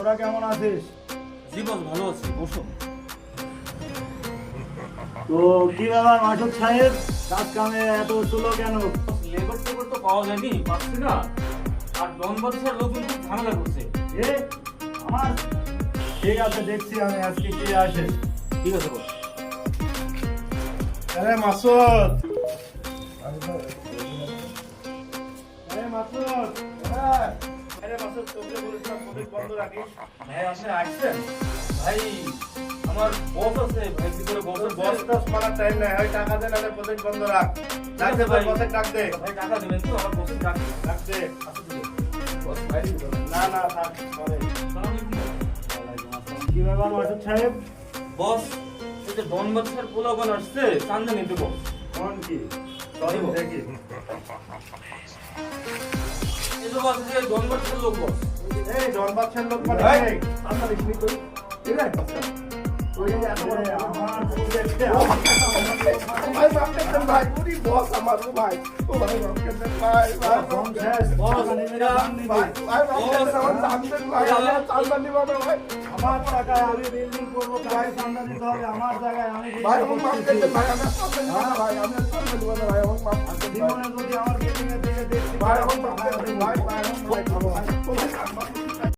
তোরা কেমন আছিস? জি বস, ভালো আছি, বসুন। তো কি ব্যাপার মাসুদ সাহেব, কাজ কামে এত চলো কেন? লেবার টেবার তো পাওয়া যায়নি, পাচ্ছি না। আর ডন বাদশার লোকজন খুব ঝামেলা করছে। এ আমার ঠিক আছে, দেখছি আমি আজকে কে আসে। ঠিক আছে বস। আরে মাসুদ, আরে মাসুদ, আরে মাসুদ, তোকে বলেছিলাম প্রজেক্ট বন্ধ রাখিস। ভাই আপনি আসছেন? ভাই আমার বস আছে, ভাই ভিতরে বস আছে। বস টস মারার টাইম নাই, ওই টাকা দে নাহলে প্রজেক্ট বন্ধ রাখ। ডাক দে ভাই, বসে ডাক দে। ভাই টাকা দেবেন তো? আমার বসের ডাক ডাক দে। আছে তো? বস ভাই না না থাক, পরে। সালাম আলাইকুম। কি ব্যাপার মাসুদ সাহেব? বস, এই যে ডন বাদশার পোলাপান আসছে, চান্দা নিতে বস। কোন কি? চলো দেখি। এই যে বস, এই যে ডন বাদশার লোক বস। এই জন বাচ্চার লোক মানে ভাই, এই, আমরা লিখনি করি। ঠিক আছে? ওই যে এত বড় আমার প্রজেক্টে ভাই মাফ করতেন ভাই, উনি বস আমার, ও ভাই, ও ভাই মাফ করতেন ভাই, ভাই কম মাফ শেষ, বস, টাকা নিবি না, দাম নিবি। ভাই, ভাই মাফ করতেন, আমার দাম দেন ভাই, আমার চান্দা নিব না ভাই, আমার টাকায় আমি বিল্ডিং করবো, কাজে চান্দা দিতে হবে, আমার জায়গায় আমি ভাই building আমার মাফ করতেছি। করতেন ভাই, আমি চান্দা নিব না ভাই, আমি চান্দা নিব না ভাই, আমার মাফ করতেন ভাই। জীবনে যদি আমার বিল্ডিং এ